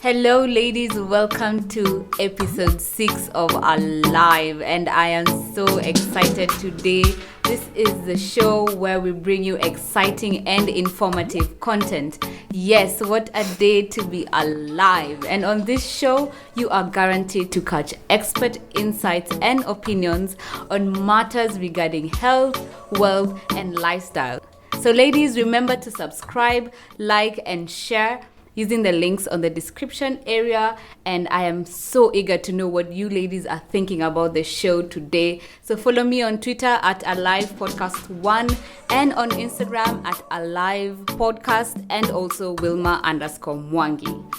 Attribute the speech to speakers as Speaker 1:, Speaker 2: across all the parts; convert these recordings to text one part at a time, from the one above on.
Speaker 1: Hello, ladies. Welcome to episode 6 of Alive, and I am so excited today. This is the show where we bring you exciting and informative content. Yes, what a day to be alive. And on this show, you are guaranteed to catch expert insights and opinions on matters regarding health, wealth, and lifestyle. So ladies, remember to subscribe, like, and share using the links on the description area, and I am so eager to know what you ladies are thinking about the show today. So follow me on Twitter at Alive Podcast 1 and on Instagram at Alive Podcast and also Wilma_Mwangi.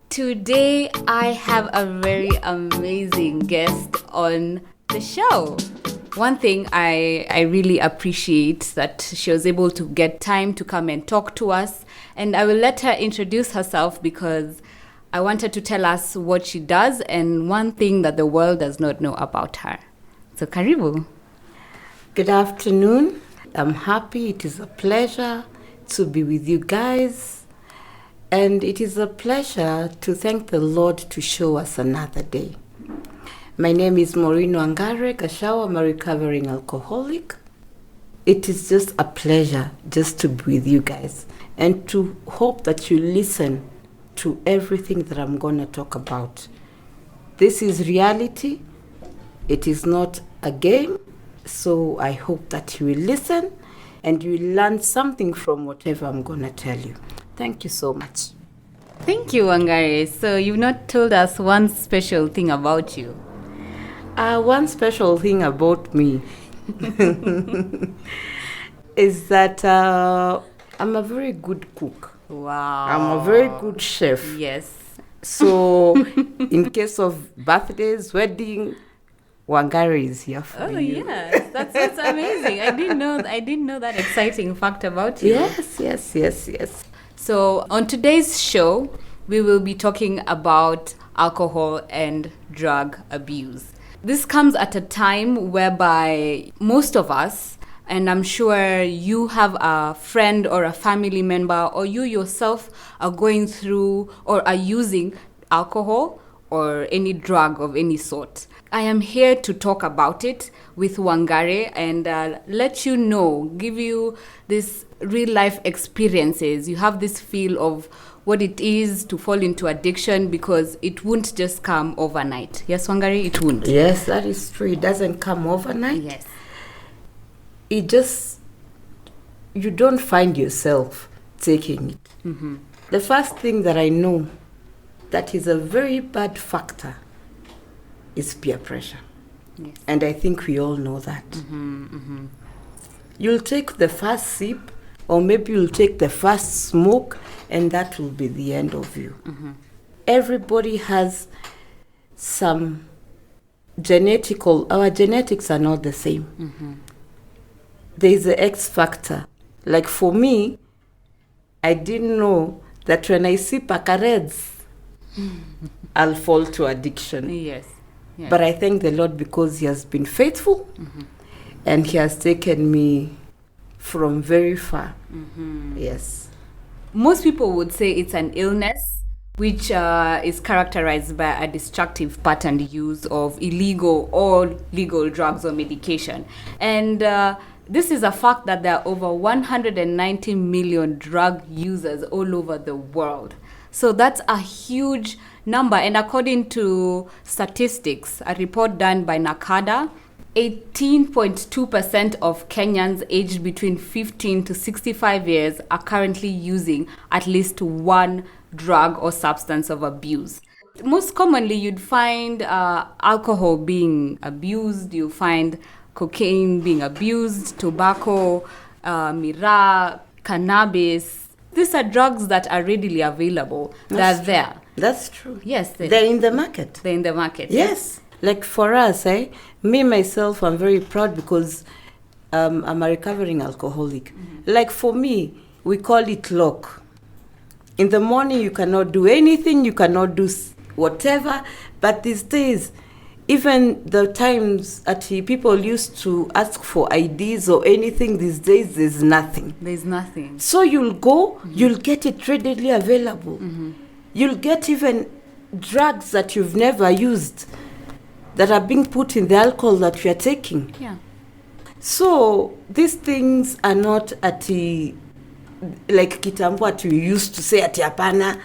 Speaker 1: Today I have a very amazing guest on the show. One thing I really appreciate that she was able to get time to come and talk to us, and I will let her introduce herself because I want her to tell us what she does and one thing that the world does not know about her. So karibu.
Speaker 2: Good afternoon. I'm happy. It is a pleasure to be with you guys, and it is a pleasure to thank the Lord to show us another day. My name is Maureen Wangari. I'm a recovering alcoholic. It is just a pleasure just to be with you guys and to hope that you listen to everything that I'm going to talk about. This is reality. It is not a game. So I hope that you will listen and you will learn something from whatever I'm going to tell you. Thank you so much.
Speaker 1: Thank you, Wangari. So you've not told us one special thing about you.
Speaker 2: One special thing about me is that I'm a very good cook.
Speaker 1: Wow.
Speaker 2: I'm a very good chef.
Speaker 1: Yes.
Speaker 2: So in case of birthdays, wedding, Wangari is here for you.
Speaker 1: Oh yes, that's amazing. I didn't know that exciting fact about you.
Speaker 2: Yes.
Speaker 1: So on today's show, we will be talking about alcohol and drug abuse. This comes at a time whereby most of us, and I'm sure you have a friend or a family member, or you yourself are going through or are using alcohol or any drug of any sort. I am here to talk about it with Wangari and let you know, give you this real life experiences. You have this feel of what it is to fall into addiction because it won't just come overnight. Yes, Wangari, it won't.
Speaker 2: Yes, that is true. It doesn't come overnight.
Speaker 1: Yes.
Speaker 2: It just, you don't find yourself taking it.
Speaker 1: Mm-hmm.
Speaker 2: The first thing that I know that is a very bad factor is peer pressure.
Speaker 1: Yes.
Speaker 2: And I think we all know that.
Speaker 1: Mm-hmm.
Speaker 2: You'll take the first sip, or maybe you'll take the first smoke, and that will be the end of you.
Speaker 1: Mm-hmm.
Speaker 2: Everybody has some our genetics are not the same.
Speaker 1: Mm-hmm.
Speaker 2: There is the X factor. Like for me, I didn't know that when I sip Acareds, I'll fall to addiction.
Speaker 1: Yes.
Speaker 2: But I thank the Lord because He has been faithful, and He has taken me from very far.
Speaker 1: Mm-hmm.
Speaker 2: Yes.
Speaker 1: Most people would say it's an illness which is characterized by a destructive pattern use of illegal or legal drugs or medication. And this is a fact that there are over 190 million drug users all over the world. So that's a huge number. And according to statistics, a report done by NACADA, 18.2% of Kenyans aged between 15 to 65 years are currently using at least one drug or substance of abuse. Most commonly, you'd find alcohol being abused, you find cocaine being abused, tobacco, miraa, cannabis. These are drugs that are readily available. They're there.
Speaker 2: That's true.
Speaker 1: Yes.
Speaker 2: They're in the market.
Speaker 1: They're in the market.
Speaker 2: Yes. Like for us, me myself, I'm very proud because I'm a recovering alcoholic. Mm-hmm. Like for me, we call it lock. In the morning, you cannot do anything, you cannot do whatever. But these days, even the times that people used to ask for IDs or anything, these days there's nothing.
Speaker 1: There's nothing.
Speaker 2: So you'll go, you'll get it readily available. You'll get even drugs that you've never used that are being put in the alcohol that you are taking.
Speaker 1: Yeah.
Speaker 2: So these things are not like kitambo ati we used to say ati hapana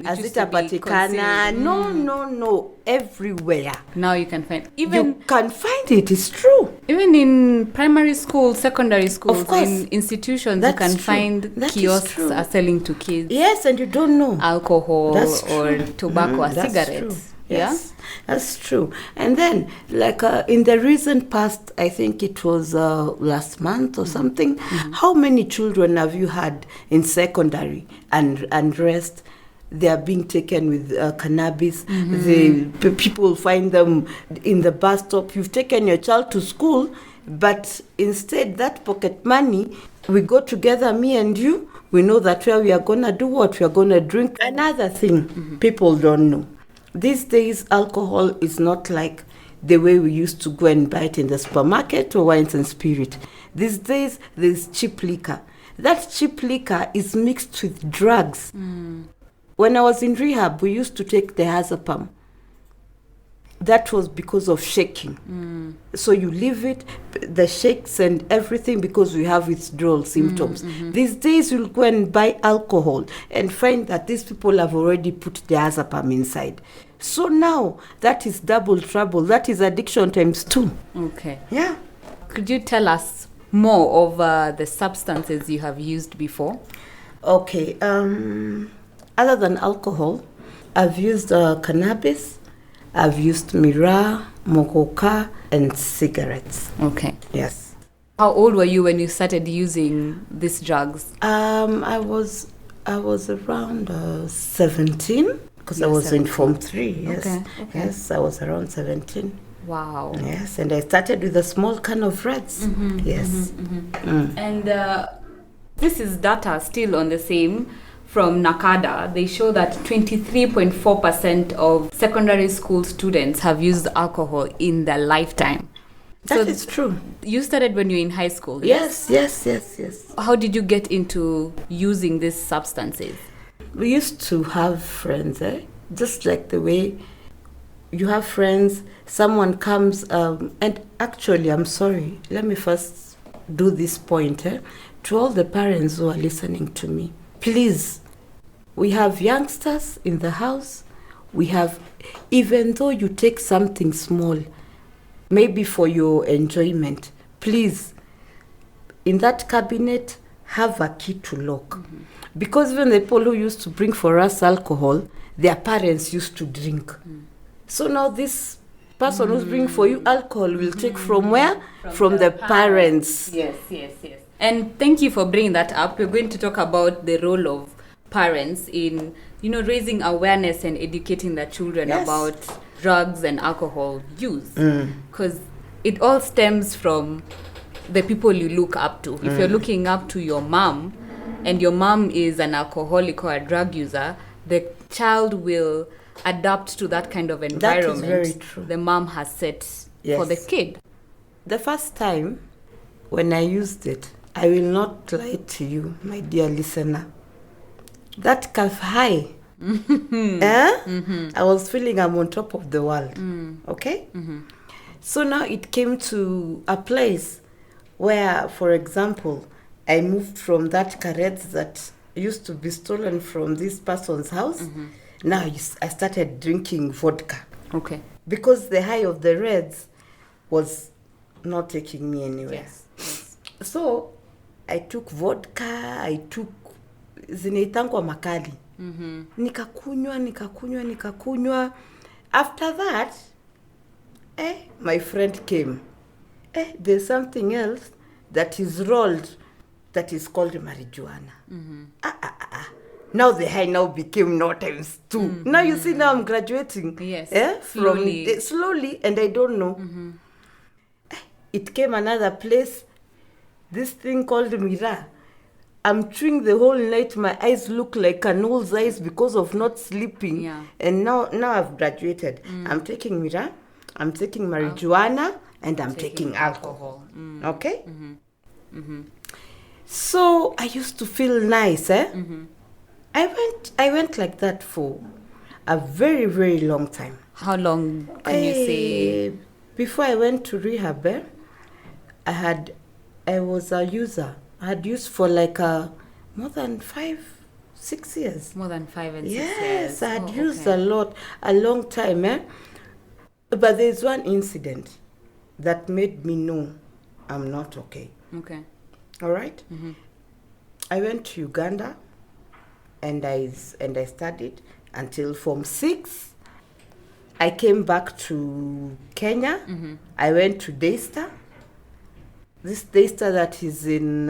Speaker 2: hazitapatikana. No, everywhere.
Speaker 1: Now you can find
Speaker 2: you can find it. It's true.
Speaker 1: Even in primary school, secondary schools,
Speaker 2: Of course.
Speaker 1: in institutions,
Speaker 2: That's
Speaker 1: you can
Speaker 2: true.
Speaker 1: find
Speaker 2: That is
Speaker 1: kiosks
Speaker 2: true.
Speaker 1: are selling to kids
Speaker 2: Yes, and you don't know.
Speaker 1: alcohol
Speaker 2: That's
Speaker 1: or
Speaker 2: true.
Speaker 1: tobacco or
Speaker 2: That's
Speaker 1: cigarettes.
Speaker 2: true. Yes, that's true. And then, like in the recent past, I think it was last month or something, how many children have you had in secondary and rest? They are being taken with cannabis. People find them in the bus stop. You've taken your child to school, but instead that pocket money, we go together, me and you, we know that where we are going to do what? We are going to drink. Another thing people don't know. These days, alcohol is not like the way we used to go and buy it in the supermarket or wines and spirit. These days, there's cheap liquor. That cheap liquor is mixed with drugs. When I was in rehab, we used to take the diazepam. That was because of shaking. So you leave it, the shakes and everything, because we have withdrawal symptoms. These days you'll go and buy alcohol and find that these people have already put the diazepam inside. So now that is double trouble. That is addiction times 2.
Speaker 1: Okay.
Speaker 2: Yeah.
Speaker 1: Could you tell us more of the substances you have used before?
Speaker 2: Okay. Other than alcohol, I've used cannabis. I've used Mira, Mokoka, and cigarettes.
Speaker 1: Okay.
Speaker 2: Yes.
Speaker 1: How old were you when you started using these drugs?
Speaker 2: I was around 17 because I was in Form 3. Yes.
Speaker 1: Okay.
Speaker 2: Yes, I was around 17.
Speaker 1: Wow.
Speaker 2: Yes, and I started with a small can of Reds. Yes.
Speaker 1: And this is data still on the same from NACADA. They show that 23.4% of secondary school students have used alcohol in their lifetime.
Speaker 2: That is true.
Speaker 1: You started when you were in high school?
Speaker 2: Yes.
Speaker 1: How did you get into using these substances?
Speaker 2: We used to have friends, just like the way you have friends, someone comes, and actually, I'm sorry, let me first do this point, to all the parents who are listening to me. Please, we have youngsters in the house. We have, even though you take something small, maybe for your enjoyment, please, in that cabinet, have a key to lock. Because even the people who used to bring for us alcohol, their parents used to drink. So now this person who's bringing for you alcohol will take from where? From the parents.
Speaker 1: Yes. And thank you for bringing that up. We're going to talk about the role of parents in, raising awareness and educating their children about drugs and alcohol use. Because it all stems from the people you look up to. If you're looking up to your mom, and your mom is an alcoholic or a drug user, the child will adapt to that kind of environment
Speaker 2: That is very true.
Speaker 1: the mom has set for the kid.
Speaker 2: The first time when I used it, I will not lie to you, my dear listener. That calf high, I was feeling I'm on top of the world. Okay? So now it came to a place where, for example, I moved from that carrot that used to be stolen from this person's house. Now I started drinking vodka.
Speaker 1: Okay.
Speaker 2: Because the high of the Reds was not taking me anywhere.
Speaker 1: Yes.
Speaker 2: So I took vodka, I took zinaitangwa makali. Nikakunywa. After that, my friend came. There's something else that is rolled that is called marijuana. Now the high now became no times 2. Now you see, now I'm graduating.
Speaker 1: Yes.
Speaker 2: Slowly, and I don't know. It came another place, this thing called Mira. I'm chewing the whole night. My eyes look like an old's eyes because of not sleeping.
Speaker 1: Yeah.
Speaker 2: And now I've graduated. I'm taking Mira, I'm taking marijuana, and I'm taking alcohol. Okay? So I used to feel nice, I went like that for a very, very long time.
Speaker 1: How long can you say?
Speaker 2: Before I went to rehab, I was a user. I had used for like more than 5-6 years.
Speaker 1: More than 5 and 6 years.
Speaker 2: Yes, I had used a long time. But there's one incident that made me know I'm not okay.
Speaker 1: Okay.
Speaker 2: All right? Mm-hmm. I went to Uganda and I studied until Form 6. I came back to Kenya. Mm-hmm. I went to Daystar. This Daystar that is in,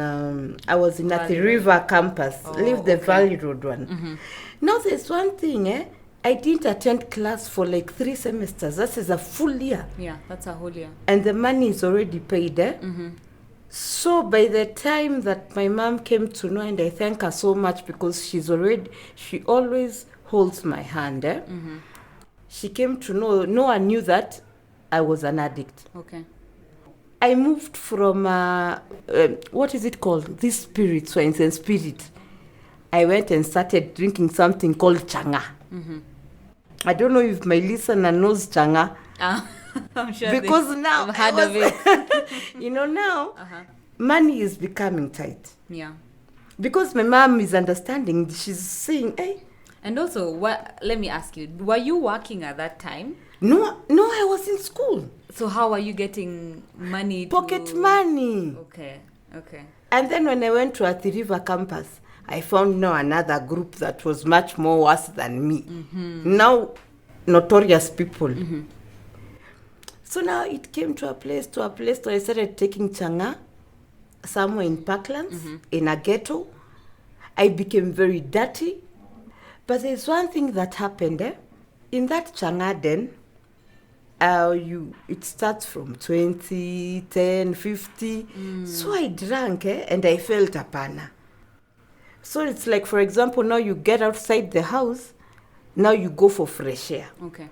Speaker 2: I was in Athi River campus, leave the Valley Road one. Mm-hmm. Now there's one thing, I didn't attend class for like 3 semesters. That is a full year.
Speaker 1: Yeah, that's a whole year.
Speaker 2: And the money is already paid. Mm-hmm. So by the time that my mom came to know, and I thank her so much because she always holds my hand. Mm-hmm. She came to know, no one knew that I was an addict.
Speaker 1: Okay.
Speaker 2: I moved from, what is it called? These spirits, wines and spirit. I went and started drinking something called changa. Mm-hmm. I don't know if my listener knows changa.
Speaker 1: I'm sure
Speaker 2: because now
Speaker 1: I've heard of it.
Speaker 2: Now money is becoming tight.
Speaker 1: Yeah.
Speaker 2: Because my mom is understanding. She's saying, hey.
Speaker 1: And also, let me ask you, were you working at that time?
Speaker 2: No, I was in school.
Speaker 1: So how are you getting money?
Speaker 2: Pocket money.
Speaker 1: Okay.
Speaker 2: And then when I went to Athi River campus, I found now another group that was much more worse than me. Mm-hmm. Now, notorious people. Mm-hmm. So now it came to a place where I started taking changa somewhere in Parklands, mm-hmm. in a ghetto. I became very dirty. But there's one thing that happened. In that changa den, it starts from 20, 10, 50. Mm. So I drank and I felt apana. So it's like, for example, now you get outside the house, now you go for fresh air.
Speaker 1: Okay.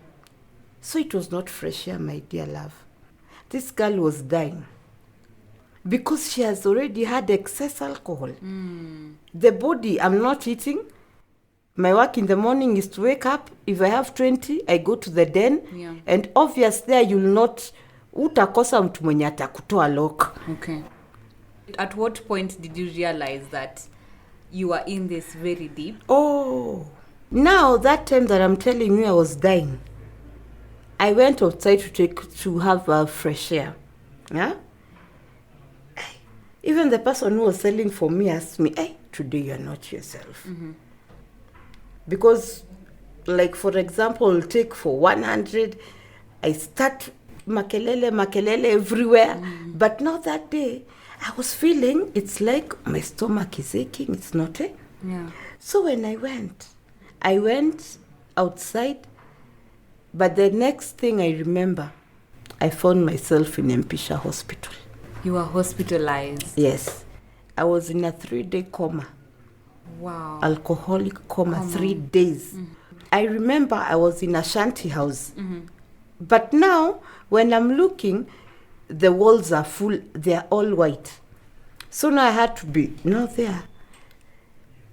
Speaker 2: So it was not fresh air, my dear love. This girl was dying because she has already had excess alcohol. Mm. The body, I'm not eating. My work in the morning is to wake up. If I have 20, I go to the den. Yeah. And obviously, there you'll not... Utakosa mtu mwenye atakutoa lock.
Speaker 1: Okay. At what point did you realize that you were in this very deep?
Speaker 2: Oh. Now, that time that I'm telling you I was dying, I went outside to have fresh air. Yeah? Even the person who was selling for me asked me, hey, today you're not yourself. Mm-hmm. Because, like, for example, take for 100, I start makelele everywhere. Mm-hmm. But not that day. I was feeling, it's like my stomach is aching. It's not it.
Speaker 1: Yeah.
Speaker 2: So when I went outside. But the next thing I remember, I found myself in Mpisha Hospital.
Speaker 1: You were hospitalized?
Speaker 2: Yes. I was in a 3-day coma.
Speaker 1: Wow.
Speaker 2: Alcoholic coma. 3 days. Mm-hmm. I remember I was in a shanty house. Mm-hmm. But now, when I'm looking, the walls are full. They're all white. So now I had to be not there.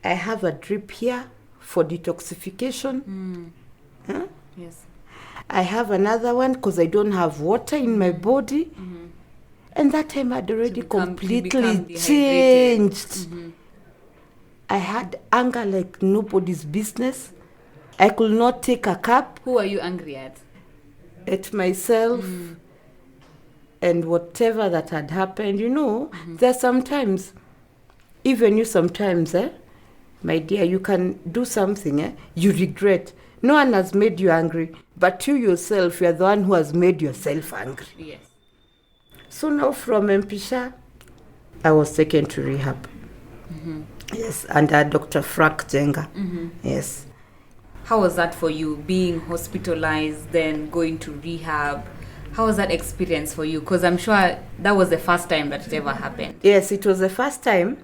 Speaker 2: I have a drip here for detoxification.
Speaker 1: Mm.
Speaker 2: Huh?
Speaker 1: Yes.
Speaker 2: I have another one because I don't have water in my body. Mm-hmm. And that time I'd already completely changed. Mm-hmm. I had anger like nobody's business. I could not take a cup.
Speaker 1: Who are you angry at?
Speaker 2: At myself. Mm. And whatever that had happened, mm-hmm. There's sometimes, even you sometimes, my dear, you can do something, you regret. No one has made you angry, but you yourself, you're the one who has made yourself angry.
Speaker 1: Yes.
Speaker 2: So now from Mpisha, I was taken to rehab. Mm-hmm. Yes, under Dr. Frank Jenga. Mm-hmm. Yes.
Speaker 1: How was that for you, being hospitalized, then going to rehab? How was that experience for you? Because I'm sure that was the first time that it ever happened.
Speaker 2: Yes, it was the first time,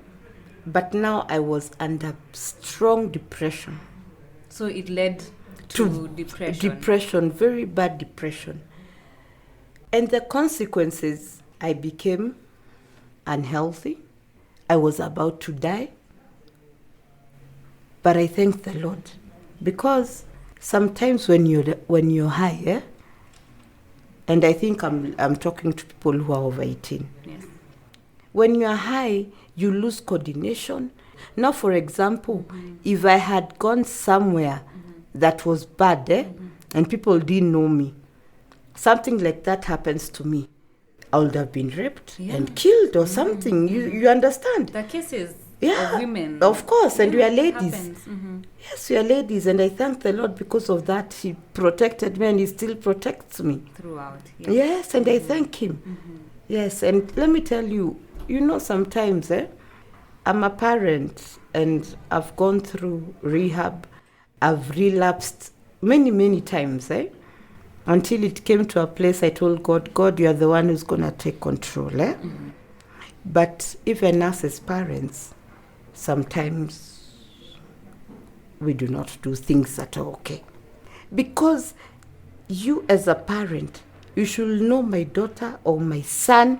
Speaker 2: but now I was under strong depression.
Speaker 1: So it led to depression?
Speaker 2: Depression, very bad depression. And the consequences, I became unhealthy. I was about to die. But I thank the Lord because sometimes when you're high, and I think I'm talking to people who are over 18.
Speaker 1: Yes.
Speaker 2: When you're high, you lose coordination. Now, for example, if I had gone somewhere that was bad, and people didn't know me, something like that happens to me, I would have been raped and killed or something. You understand?
Speaker 1: The cases
Speaker 2: Yeah,
Speaker 1: of women.
Speaker 2: of course, and we are
Speaker 1: it
Speaker 2: ladies.
Speaker 1: happens.
Speaker 2: Yes, we are ladies, and I thank the Lord because of that. He protected me, and He still protects me.
Speaker 1: Throughout.
Speaker 2: Yes, and I thank Him. Yes, and let me tell you, sometimes I'm a parent, and I've gone through rehab. I've relapsed many times, until it came to a place I told God, you are the one who's going to take control. But even us as parents, sometimes we do not do things that are okay. Because you as a parent, you should know my daughter or my son,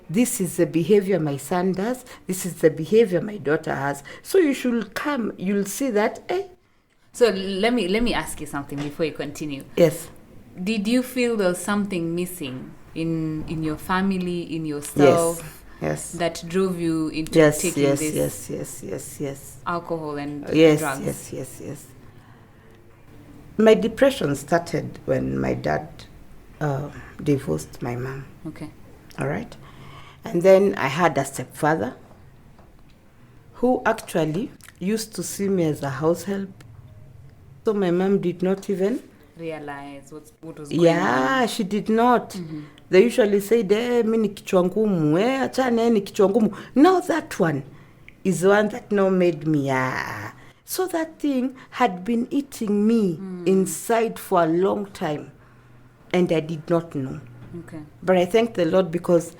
Speaker 2: this is the behavior my son does, this is the behavior my daughter has. So you should come, you'll see that,
Speaker 1: So let me ask you something before you continue.
Speaker 2: Yes.
Speaker 1: Did you feel there was something missing in your family, in yourself?
Speaker 2: Yes.
Speaker 1: That drove you into taking this
Speaker 2: yes.
Speaker 1: alcohol and drugs?
Speaker 2: Yes. My depression started when my dad divorced my mom.
Speaker 1: Okay.
Speaker 2: All right. And then I had a stepfather who actually used to see me as a house help. So my mom did not even
Speaker 1: realize what was going on.
Speaker 2: Yeah, she did not. They usually say, mi ni kichwa ngumu, achana ni kichwa ngumu. Now that one is the one that now made me, So that thing had been eating me inside for a long time. And I did not know.
Speaker 1: Okay.
Speaker 2: But I thank the Lord because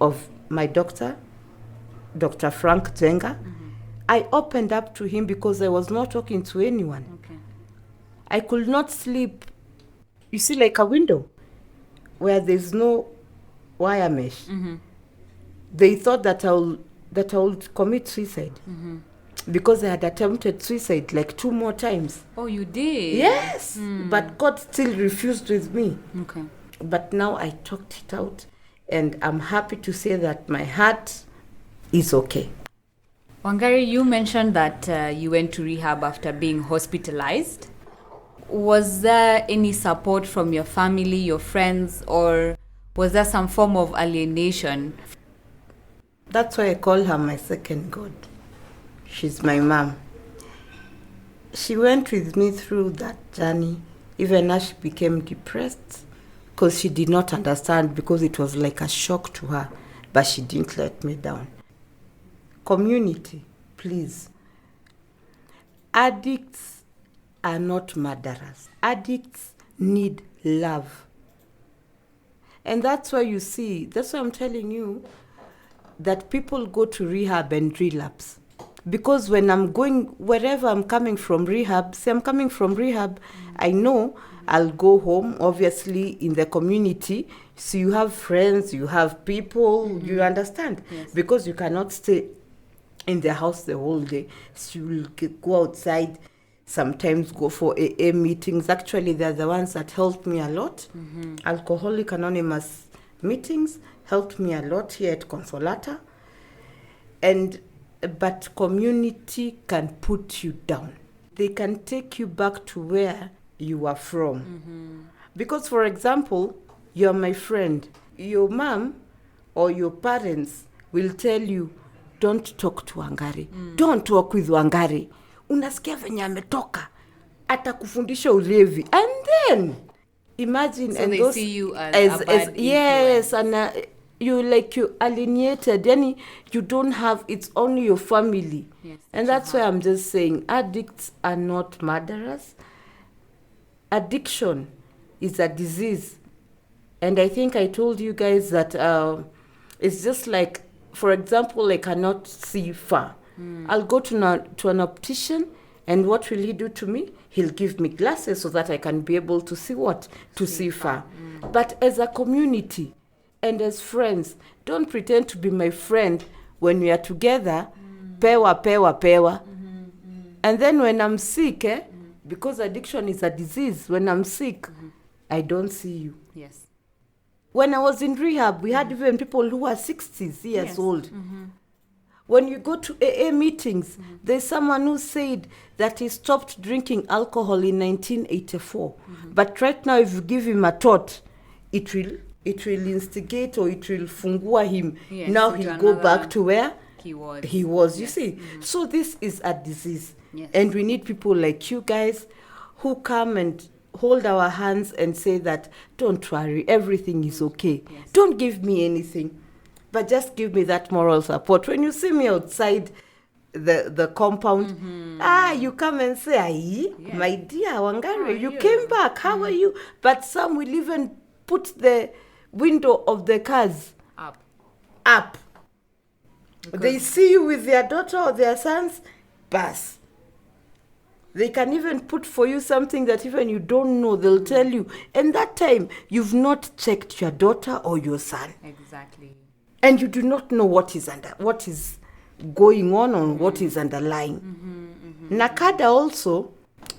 Speaker 2: of my doctor, Dr. Frank Zenga. I opened up to him because I was not talking to anyone.
Speaker 1: Okay.
Speaker 2: I could not sleep. You see, like a window where there's no wire mesh. They thought that I would commit suicide because I had attempted suicide like 2 more times.
Speaker 1: Oh, you did?
Speaker 2: Yes, but God still refused with me.
Speaker 1: Okay.
Speaker 2: But now I talked it out, and I'm happy to say that my heart is okay.
Speaker 1: Wangari, you mentioned that you went to rehab after being hospitalized. Was there any support from your family, your friends, or was there some form of alienation?
Speaker 2: That's why I call her my second God. She's my mom. She went with me through that journey, even as she became depressed, because she did not understand, because it was like a shock to her, but she didn't let me down. Community, please. Addicts are not murderers. Addicts need love. And that's why that's why I'm telling you that people go to rehab and relapse. Because when I'm going, wherever I'm coming from rehab, I know I'll go home, obviously, in the community. So you have friends, you have people, you understand?
Speaker 1: Yes.
Speaker 2: Because you cannot stay in the house the whole day. So you'll go outside, sometimes go for AA meetings. Actually, they're the ones that helped me a lot. Alcoholic Anonymous meetings helped me a lot here at Consolata. But community can put you down. They can take you back to where you are from. Because, for example, you're my friend. Your mom or your parents will tell you, don't talk to Wangari. Don't walk with Wangari. Unasikia venye ametoka. Atakufundisha ulevi. And then, imagine.
Speaker 1: So
Speaker 2: and
Speaker 1: they
Speaker 2: those,
Speaker 1: see you as a bad
Speaker 2: yes,
Speaker 1: influence.
Speaker 2: and you alienated. Yani, you don't have, it's only your family.
Speaker 1: Yes,
Speaker 2: and that's why I'm just saying, addicts are not murderers. Addiction is a disease. And I think I told you guys that it's just like, for example, I cannot see far. I'll go to an optician, and what will he do to me? He'll give me glasses so that I can be able to see what? To see far. But as a community and as friends, don't pretend to be my friend when we are together, pewa. And then when I'm sick, Because addiction is a disease. When I'm sick, I don't see you.
Speaker 1: Yes.
Speaker 2: When I was in rehab, we had even people who were 60s years old. When you go to AA meetings, there's someone who said that he stopped drinking alcohol in 1984. But right now, if you give him a thought, it will instigate, or it will fungua him.
Speaker 1: Yes,
Speaker 2: Now
Speaker 1: into
Speaker 2: he'll go
Speaker 1: another
Speaker 2: back to where
Speaker 1: he was.
Speaker 2: You
Speaker 1: Yes.
Speaker 2: see. So this is a disease.
Speaker 1: Yes.
Speaker 2: And we need people like you guys who come and hold our hands and say that, don't worry, everything is okay.
Speaker 1: Yes.
Speaker 2: Don't give me anything, but just give me that moral support. When you see me outside the compound, you come and say,
Speaker 1: Yes.
Speaker 2: my dear Wangari, you
Speaker 1: you?
Speaker 2: came back, how are you? But some will even put the window of the cars up. They see you with their daughter or their sons, pass. They can even put for you something that even you don't know, they'll tell you. And that time, you've not checked your daughter or your son.
Speaker 1: Exactly.
Speaker 2: And you do not know what is going on or what is underlying. NACADA also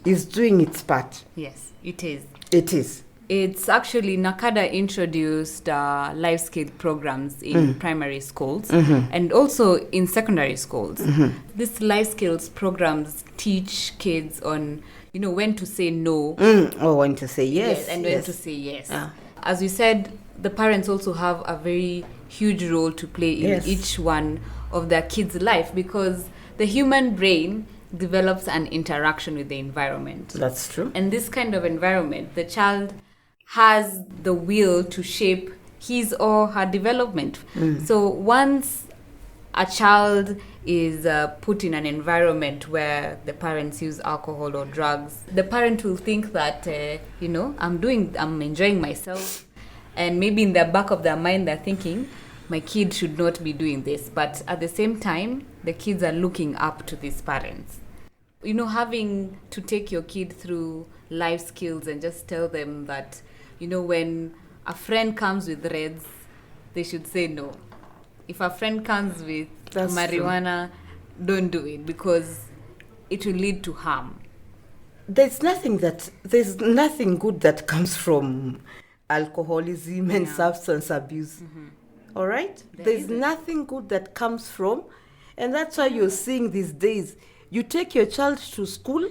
Speaker 2: is doing its part.
Speaker 1: Yes, it is.
Speaker 2: It is.
Speaker 1: It's actually NACADA introduced life skill programs in primary schools and also in secondary schools. These life skills programs teach kids on, when to say no.
Speaker 2: Or when to say yes.
Speaker 1: And when to say yes. As you said, the parents also have a very huge role to play in each one of their kids' life, because the human brain develops an interaction with the environment.
Speaker 2: That's true.
Speaker 1: And this kind of environment, the child has the will to shape his or her development. So once a child is put in an environment where the parents use alcohol or drugs, the parent will think that, I'm enjoying myself. And maybe in the back of their mind, they're thinking, my kid should not be doing this. But at the same time, the kids are looking up to these parents. Having to take your kid through life skills and just tell them that, when a friend comes with reds, they should say no. If a friend comes with marijuana, don't do it, because it will lead to harm.
Speaker 2: There's nothing good that comes from alcoholism and substance abuse. All right? There's nothing good that comes from, and that's why you're seeing these days, you take your child to school,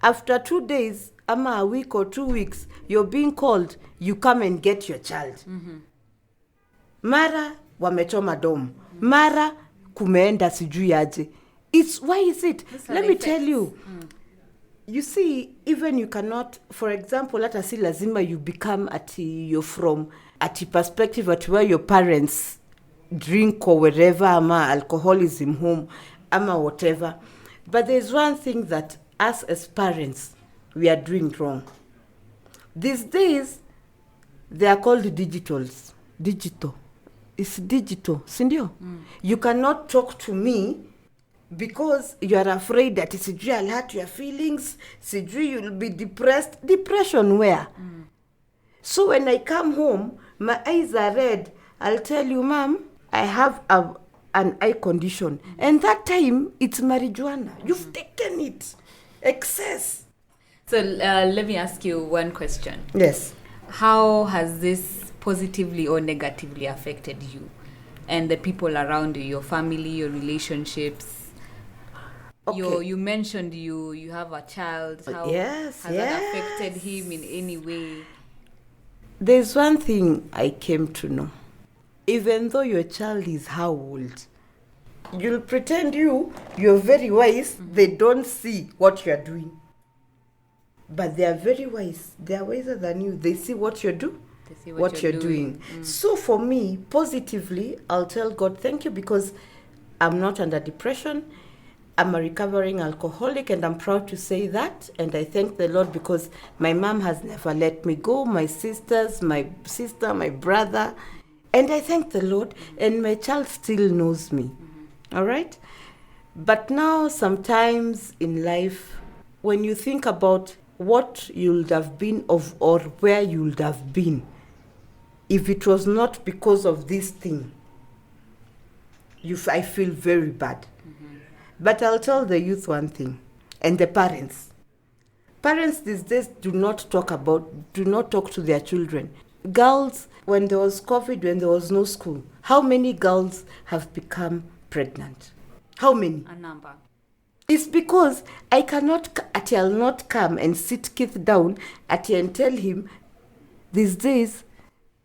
Speaker 2: after 2 days, a week or 2 weeks, you're being called, you come and get your child. Mara wamechoma domu. Mara kumeenda sijui aje. Why is it? Let me tell you. You see, even you cannot, for example, let us say lazima you become you're from perspective at where your parents drink or wherever, ama alcoholism home, ama whatever. But there's one thing that us as parents, we are doing wrong. These days, they are called digitals. Digital. It's digital. Sindio? You cannot talk to me because you are afraid that sijui I'll hurt your feelings, sijui you'll be depressed. Depression where? So when I come home, my eyes are red. I'll tell you, Mom, I have an eye condition. And that time, it's marijuana. You've taken it. Excess.
Speaker 1: So let me ask you one question.
Speaker 2: Yes.
Speaker 1: How has this positively or negatively affected you and the people around you, your family, your relationships? Okay. You mentioned you have a child. How has that affected him in any way?
Speaker 2: There's one thing I came to know. Even though your child is how old, you'll pretend you're very wise. They don't see what you're doing. But they are very wise. They are wiser than you. They see what you do, what you're doing. So for me, positively, I'll tell God, thank you, because I'm not under depression. I'm a recovering alcoholic, and I'm proud to say that. And I thank the Lord because my mom has never let me go, my sisters, my sister, my brother. And I thank the Lord, and my child still knows me. All right? But now, sometimes in life, when you think about what you would have been or where you would have been if it was not because of this thing, I feel very bad. But I'll tell the youth one thing, and the parents. Parents these days do not talk to their children. Girls, when there was COVID, when there was no school, how many girls have become pregnant? How many?
Speaker 1: A number.
Speaker 2: It's because I'll not come and sit Keith down and tell him, these days,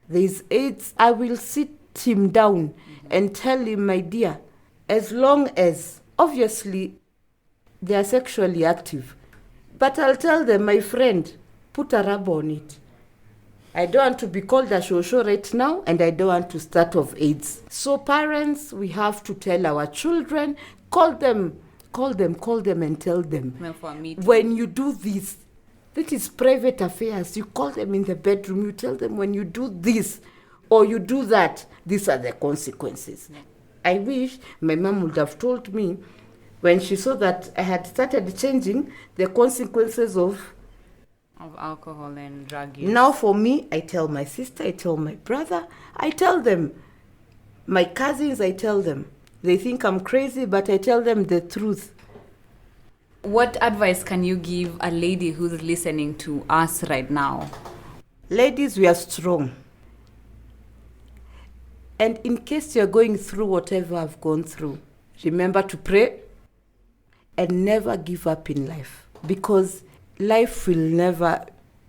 Speaker 2: there's AIDS. I will sit him down and tell him, my dear, as long as, obviously, they are sexually active, but I'll tell them, my friend, put a rub on it. I don't want to be called a shosho right now, and I don't want to start off AIDS. So parents, we have to tell our children, call them and tell them, when you do this, that is private affairs. You call them in the bedroom, you tell them, when you do this or you do that, these are the consequences. Yeah. I wish my mom would have told me when she saw that I had started changing the consequences of
Speaker 1: alcohol and drug use.
Speaker 2: Now for me, I tell my sister, I tell my brother, I tell them, my cousins, I tell them. They think I'm crazy, but I tell them the truth.
Speaker 1: What advice can you give a lady who's listening to us right now?
Speaker 2: Ladies, we are strong. And in case you're going through whatever I've gone through, remember to pray and never give up in life. Because life will never...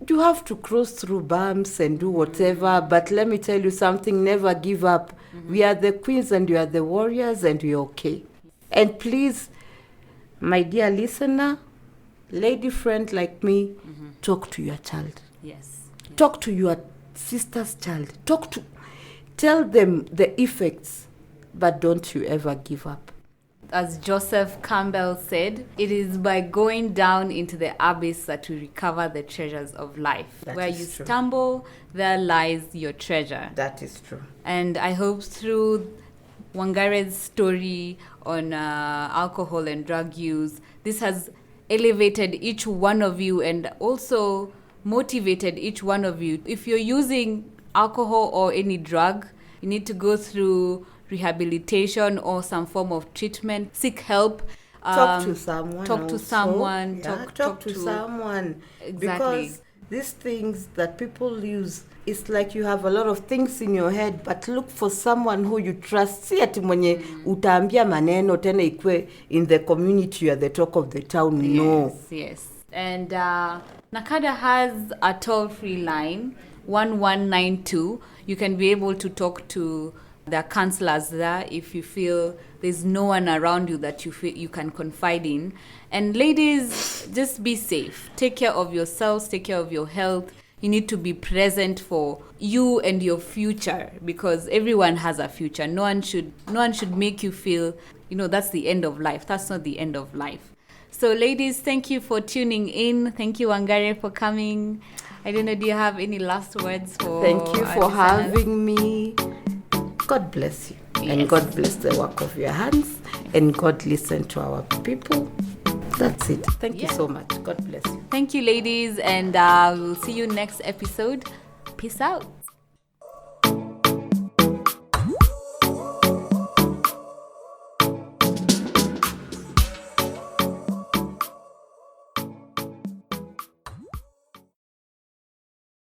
Speaker 2: You have to cross through bumps and do whatever, but let me tell you something, never give up. We are the queens and you are the warriors and we're okay. And please, my dear listener, lady friend like me, talk to your child.
Speaker 1: Yes.
Speaker 2: Talk to your sister's child. Tell them the effects, but don't you ever give up.
Speaker 1: As Joseph Campbell said, it is by going down into the abyss that we recover the treasures of life. Where you stumble, there lies your treasure.
Speaker 2: That is true.
Speaker 1: And I hope through Wangari's story on alcohol and drug use, this has elevated each one of you and also motivated each one of you. If you're using alcohol or any drug, you need to go through rehabilitation or some form of treatment. Seek help.
Speaker 2: Talk to someone.
Speaker 1: Talk to someone.
Speaker 2: Yeah, talk to someone.
Speaker 1: Exactly.
Speaker 2: Because these things that people use, it's like you have a lot of things in your head, but look for someone who you trust. Si ati mwenye utaambia maneno tena ikwe in the community you are the talk of the town. No.
Speaker 1: Yes. And NACADA has a toll-free line, 1192. You can be able to talk to the counselors there if you feel there's no one around you that you feel you can confide in. And ladies, just be safe. Take care of yourselves, take care of your health. You need to be present for you and your future, because everyone has a future. No one should make you feel, that's the end of life. That's not the end of life. So ladies, thank you for tuning in. Thank you, Wangari, for coming. I don't know, do you have any last words for
Speaker 2: Thank you for having me. God bless you. Yes. And God bless the work of your hands. And God listen to our people. That's it. Thank you so much. God bless you.
Speaker 1: Thank you, ladies. And we'll see you next episode. Peace out.